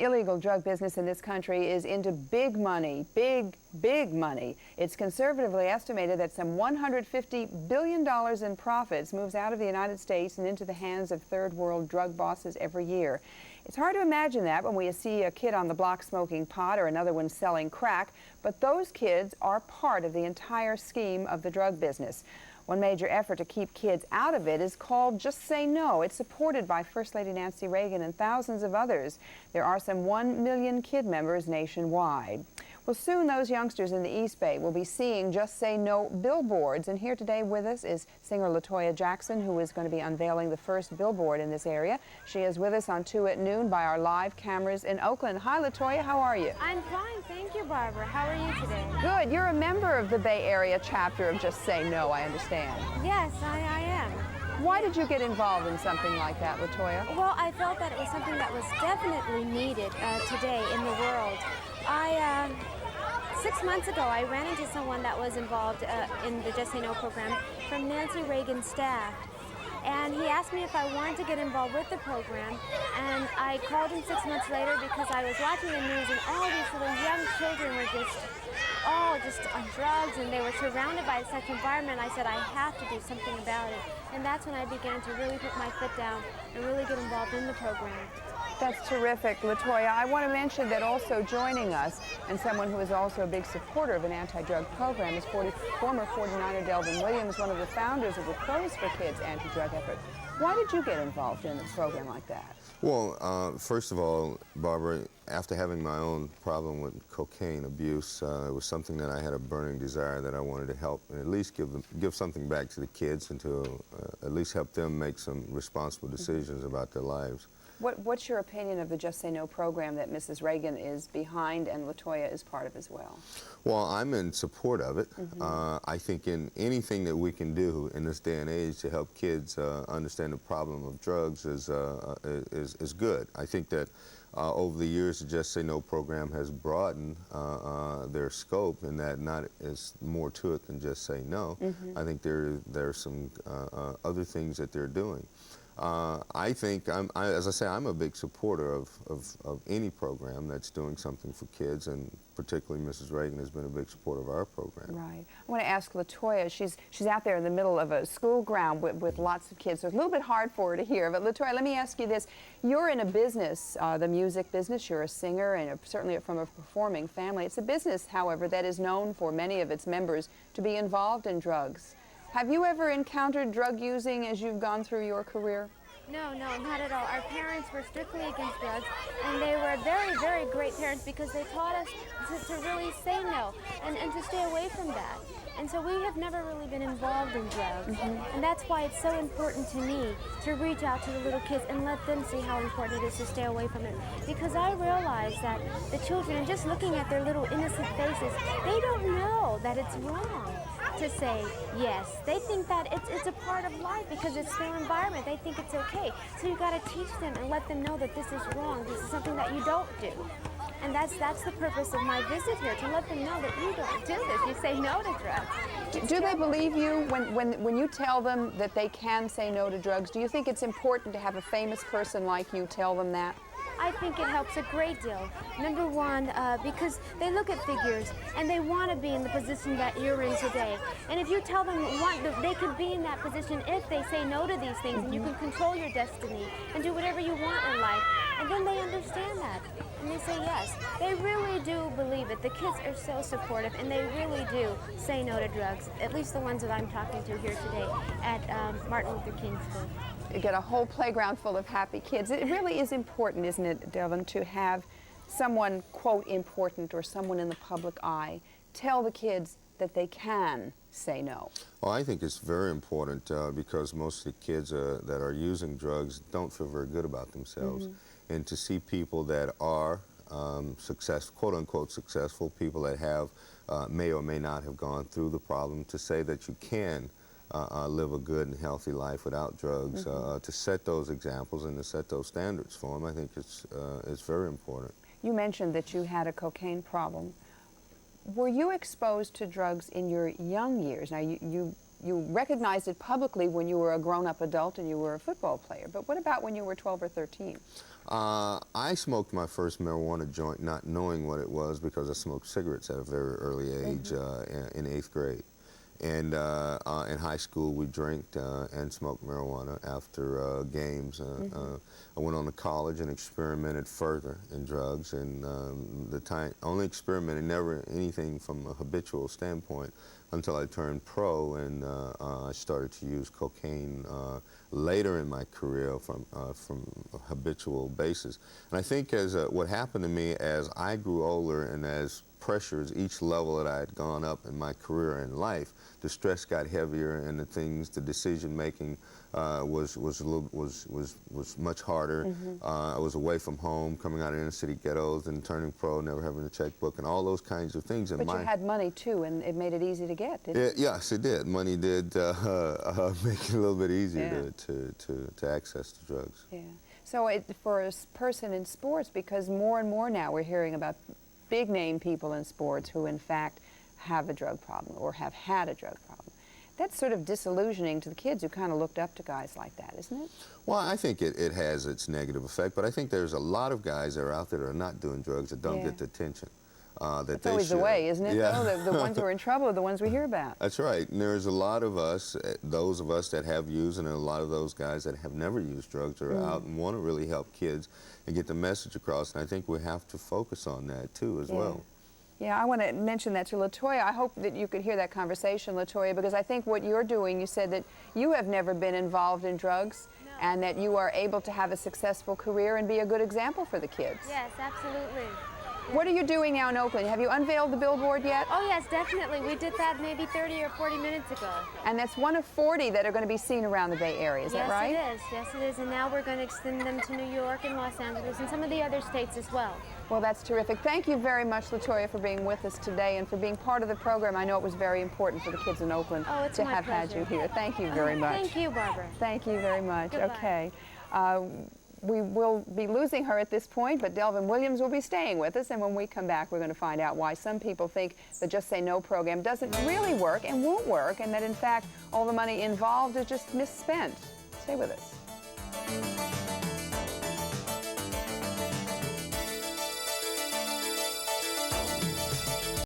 The illegal drug business in this country is into big money, big money. It's conservatively estimated that some $150 billion in profits moves out of the United States and into the hands of third world drug bosses every year. It's hard to imagine that when we see a kid on the block smoking pot or another one selling crack, but those kids are part of the entire scheme of the drug business. One major effort to keep kids out of it is called Just Say No. It's supported by First Lady Nancy Reagan and thousands of others. There are some 1 million kid members nationwide. Well, soon those youngsters in the East Bay will be seeing Just Say No billboards. And here today with us is singer Toya Jackson, who is going to be unveiling the first billboard in this area. She is with us on 2 at Noon by our live cameras in Oakland. Hi, Toya, how are you? I'm fine, thank you, Barbara. How are you today? Good. You're a member of the Bay Area chapter of Just Say No, I understand. Yes, I am. Why did you get involved in something like that, Toya? Well, I felt that it was something that was definitely needed today in the world. 6 months ago, I ran into someone that was involved in the Just Say No program from Nancy Reagan's staff. And he asked me if I wanted to get involved with the program, and I called him 6 months later because I was watching the news and all these little young children were just on drugs, and they were surrounded by such environment. I said, I have to do something about it. And that's when I began to really put my foot down and really get involved in the program. That's terrific, Toya. I want to mention that also joining us, and someone who is also a big supporter of an anti-drug program, is former 49er Delvin Williams, one of the founders of the Pros for Kids anti-drug effort. Why did you get involved in a program like that? Well, first of all, Barbara, after having my own problem with cocaine abuse, it was something that I had a burning desire that I wanted to help and at least give something back to the kids and to at least help them make some responsible decisions about their lives. What's your opinion of the Just Say No program that Mrs. Reagan is behind and Toya is part of as well? Well, I'm in support of it. I think in anything that we can do in this day and age to help kids understand the problem of drugs is good. I think that over the years, the Just Say No program has broadened their scope, in that not is more to it than just say no. I think there's some other things that they're doing. I think, as I say, I'm a big supporter of any program that's doing something for kids, and particularly Mrs. Reagan has been a big supporter of our program. Right. I want to ask Toya, she's out there in the middle of a school ground with lots of kids, so it's a little bit hard for her to hear. But Toya, let me ask you this. You're in a business, the music business, you're a singer, and certainly from a performing family. It's a business, however, that is known for many of its members to be involved in drugs. Have you ever encountered drug using as you've gone through your career? No, not at all. Our parents were strictly against drugs, and they were very, very great parents because they taught us to really say no and to stay away from that. And so we have never really been involved in drugs. And that's why it's so important to me to reach out to the little kids and let them see how important it is to stay away from it. Because I realize that the children, and just looking at their little innocent faces, they don't know that it's wrong to say yes. They think that it's a part of life because it's their environment. They think it's okay. So you got to teach them and let them know that this is wrong. This is something that you don't do. And that's the purpose of my visit here, to let them know that you don't do this. You say no to drugs. Do they believe you when you tell them that they can say no to drugs? Do you think it's important to have a famous person like you tell them that? I think it helps a great deal. Number one, because they look at figures and they want to be in the position that you're in today. And if you tell them they could be in that position if they say no to these things, and you can control your destiny and do whatever you want in life. And then they understand that and they say yes. They really do believe it. The kids are so supportive, and they really do say no to drugs, at least the ones that I'm talking to here today at Martin Luther King School. You get a whole playground full of happy kids. It really is important, isn't it, Delvin, to have someone, quote, important, or someone in the public eye tell the kids that they can say no? Well, I think it's very important because most of the kids that are using drugs don't feel very good about themselves. And to see people that are quote unquote successful, people that have may or may not have gone through the problem, to say that you can live a good and healthy life without drugs, to set those examples and to set those standards for them, I think it's very important. You mentioned that you had a cocaine problem. Were you exposed to drugs in your young years? Now, you recognized it publicly when you were a grown-up adult and you were a football player, but what about when you were 12 or 13? I smoked my first marijuana joint not knowing what it was because I smoked cigarettes at a very early age in 8th grade. And in high school, we drank and smoked marijuana after games. I went on to college and experimented further in drugs, and only experimented, never anything from a habitual standpoint until I turned pro, and I started to use cocaine later in my career from a habitual basis. And I think as what happened to me as I grew older and as pressures, each level that I had gone up in my career and life, the stress got heavier, and the decision making was much harder. I was away from home, coming out of inner city ghettos, and turning pro, never having a checkbook, and all those kinds of things. But you had money too, and it made it easy to get, didn't it? Yes, it did. Money did make it a little bit easier to access the drugs. Yeah. So for a person in sports, because more and more now we're hearing about big name people in sports who in fact have a drug problem or have had a drug problem. That's sort of disillusioning to the kids who kind of looked up to guys like that, isn't it? Well, I think it has its negative effect, but I think there's a lot of guys that are out there that are not doing drugs that don't get the attention that That's they always should. the way, isn't it, Yeah. though? The ones who are in trouble are the ones we hear about. That's right. And there's a lot of us, those of us that have used, and a lot of those guys that have never used drugs are out and want to really help kids and get the message across. And I think we have to focus on that, too, as well. Yeah, I want to mention that to LaToya. I hope that you could hear that conversation, LaToya, because I think what you're doing, you said that you have never been involved in drugs, and that you are able to have a successful career and be a good example for the kids. Yes, absolutely. What are you doing now in Oakland? Have you unveiled the billboard yet? Oh yes, definitely. We did that maybe 30 or 40 minutes ago. And that's one of 40 that are going to be seen around the Bay Area, is that right? Yes, it is. Yes, it is. And now we're going to extend them to New York and Los Angeles and some of the other states as well. Well, that's terrific. Thank you very much, LaToya, for being with us today and for being part of the program. I know it was very important for the kids in Oakland to have had you here. Thank you very much. Thank you, Barbara. Thank you very much. Goodbye. Okay. We will be losing her at this point, but Delvin Williams will be staying with us, and when we come back, we're going to find out why some people think the Just Say No program doesn't really work and won't work, and that in fact all the money involved is just misspent. Stay with us.